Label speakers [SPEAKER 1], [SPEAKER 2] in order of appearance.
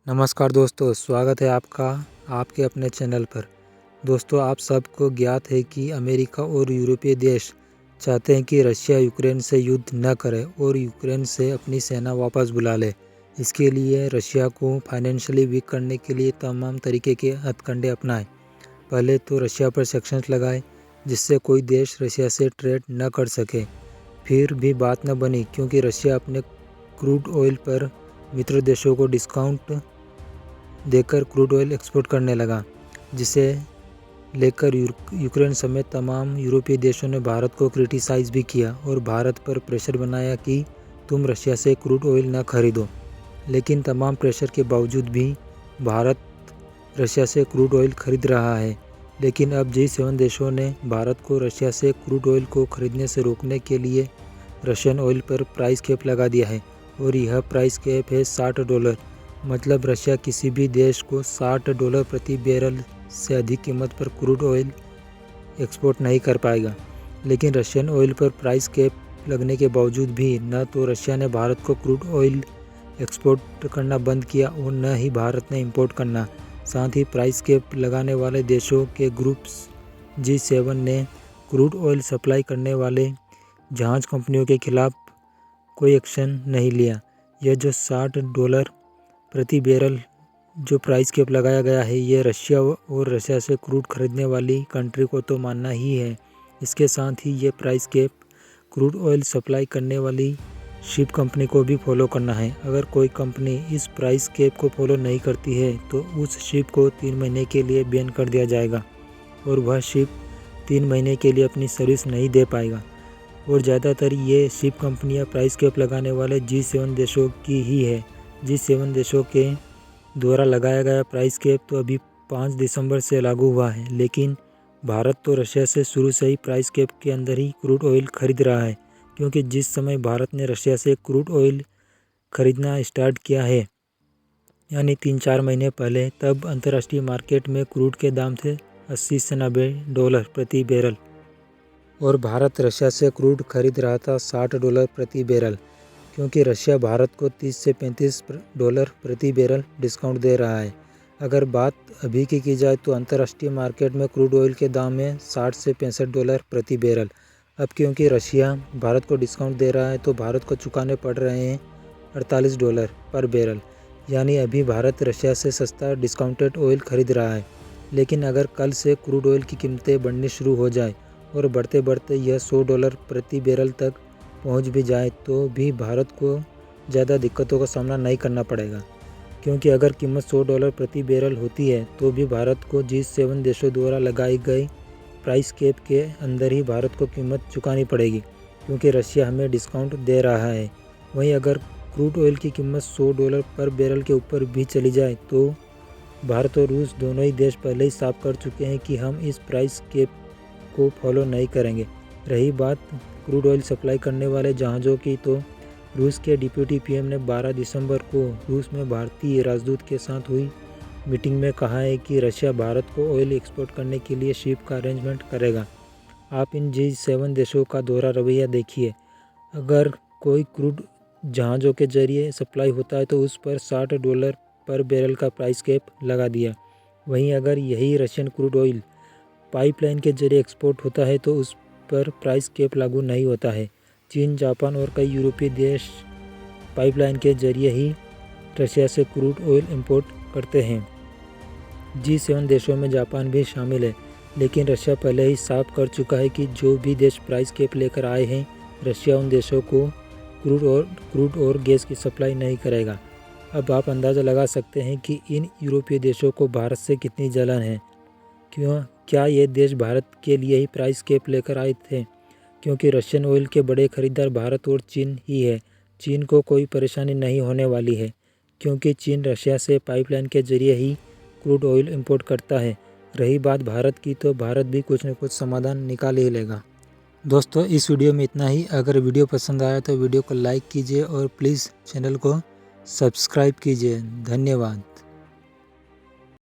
[SPEAKER 1] नमस्कार दोस्तों, स्वागत है आपका आपके अपने चैनल पर। दोस्तों, आप सबको ज्ञात है कि अमेरिका और यूरोपीय देश चाहते हैं कि रशिया यूक्रेन से युद्ध न करे और यूक्रेन से अपनी सेना वापस बुला ले। इसके लिए रशिया को फाइनेंशियली वीक करने के लिए तमाम तरीके के हथकंडे अपनाए। पहले तो रशिया पर सेक्शंस लगाए जिससे कोई देश रशिया से ट्रेड न कर सके। फिर भी बात न बनी क्योंकि रशिया अपने क्रूड ऑयल पर मित्र देशों को डिस्काउंट देकर क्रूड ऑयल एक्सपोर्ट करने लगा, जिसे लेकर यूक्रेन समेत तमाम यूरोपीय देशों ने भारत को क्रिटिसाइज़ भी किया और भारत पर प्रेशर बनाया कि तुम रशिया से क्रूड ऑयल न खरीदो। लेकिन तमाम प्रेशर के बावजूद भी भारत रशिया से क्रूड ऑयल खरीद रहा है। लेकिन अब G7 देशों ने भारत को रशिया से क्रूड ऑयल को खरीदने से रोकने के लिए रशियन ऑयल पर प्राइस कैप लगा दिया है और यह प्राइस कैप है $60। मतलब रशिया किसी भी देश को $60 प्रति बैरल से अधिक कीमत पर क्रूड ऑयल एक्सपोर्ट नहीं कर पाएगा। लेकिन रशियन ऑयल पर प्राइस कैप लगने के बावजूद भी न तो रशिया ने भारत को क्रूड ऑयल एक्सपोर्ट करना बंद किया और न ही भारत ने इंपोर्ट करना। साथ ही प्राइस कैप लगाने वाले देशों के ग्रुप्स G7 ने क्रूड ऑयल सप्लाई करने वाले जहाज कंपनियों के खिलाफ कोई एक्शन नहीं लिया। यह जो $60 प्रति बैरल जो प्राइस कैप लगाया गया है, ये रशिया और रशिया से क्रूड खरीदने वाली कंट्री को तो मानना ही है। इसके साथ ही ये price cap crude oil supply करने वाली शिप कंपनी को भी फॉलो करना है। अगर कोई कंपनी इस प्राइस कैप को फॉलो नहीं करती है तो उस शिप को 3 महीने के लिए बैन कर दिया जाएगा और वह शिप 3 महीने के लिए अपनी सर्विस नहीं दे पाएगा। और ज़्यादातर ये शिप कंपनियां प्राइस कैप लगाने वाले G7 देशों की ही है। G7 देशों के द्वारा लगाया गया प्राइस कैप तो अभी 5 दिसंबर से लागू हुआ है, लेकिन भारत तो रशिया से शुरू से ही प्राइस कैप के अंदर ही क्रूड ऑयल खरीद रहा है। क्योंकि जिस समय भारत ने रशिया से क्रूड ऑयल खरीदना स्टार्ट किया है, यानी 3-4 महीने पहले, तब अंतर्राष्ट्रीय मार्केट में क्रूड के दाम थे $80 से $90 प्रति बैरल और भारत रशिया से क्रूड खरीद रहा था $60 प्रति बैरल। क्योंकि रशिया भारत को $30 से $35 प्रति बैरल डिस्काउंट दे रहा है। अगर बात अभी की जाए तो अंतर्राष्ट्रीय मार्केट में क्रूड ऑयल के दाम हैं $60 से $65 प्रति बैरल। अब क्योंकि रशिया भारत को डिस्काउंट दे रहा है तो भारत को चुकाने पड़ रहे हैं $48 पर बैरल। यानी अभी भारत रशिया से सस्ता डिस्काउंटेड ऑयल खरीद रहा है। लेकिन अगर कल से क्रूड ऑयल की कीमतें बढ़नी शुरू हो जाए और बढ़ते बढ़ते यह $100 प्रति बैरल तक पहुंच भी जाए तो भी भारत को ज़्यादा दिक्कतों का सामना नहीं करना पड़ेगा। क्योंकि अगर कीमत $100 प्रति बैरल होती है तो भी भारत को G7 देशों द्वारा लगाई गई प्राइस कैप के अंदर ही भारत को कीमत चुकानी पड़ेगी, क्योंकि रशिया हमें डिस्काउंट दे रहा है। वहीं अगर क्रूड ऑयल की कीमत $100 पर बैरल के ऊपर भी चली जाए तो भारत और रूस दोनों ही देश पहले ही साफ कर चुके हैं कि हम इस प्राइस कैप को फॉलो नहीं करेंगे। रही बात क्रूड ऑयल सप्लाई करने वाले जहाज़ों की, तो रूस के डिप्टी PM ने 12 दिसंबर को रूस में भारतीय राजदूत के साथ हुई मीटिंग में कहा है कि रशिया भारत को ऑयल एक्सपोर्ट करने के लिए शिप का अरेंजमेंट करेगा। आप इन G7 देशों का दोहरा रवैया देखिए। अगर कोई क्रूड जहाज़ों के जरिए सप्लाई होता है तो उस पर $60 पर बैरल का प्राइस कैप लगा दिया। वहीं अगर यही रशियन क्रूड ऑयल पाइपलाइन के जरिए एक्सपोर्ट होता है तो उस पर प्राइस कैप लागू नहीं होता है। चीन, जापान और कई यूरोपीय देश पाइपलाइन के जरिए ही रशिया से क्रूड ऑयल इंपोर्ट करते हैं। G7 देशों में जापान भी शामिल है, लेकिन रशिया पहले ही साफ कर चुका है कि जो भी देश प्राइस कैप लेकर आए हैं, रशिया उन देशों को क्रूड और गैस की सप्लाई नहीं करेगा। अब आप अंदाज़ा लगा सकते हैं कि इन यूरोपीय देशों को भारत से कितनी जलन है। क्या ये देश भारत के लिए ही प्राइस कैप लेकर आए थे? क्योंकि रशियन ऑयल के बड़े खरीदार भारत और चीन ही है। चीन को कोई परेशानी नहीं होने वाली है, क्योंकि चीन रशिया से पाइपलाइन के जरिए ही क्रूड ऑयल इंपोर्ट करता है। रही बात भारत की, तो भारत भी कुछ न कुछ समाधान निकाल ही लेगा। दोस्तों, इस वीडियो में इतना ही। अगर वीडियो पसंद आया तो वीडियो को लाइक कीजिए और प्लीज़ चैनल को सब्सक्राइब कीजिए। धन्यवाद।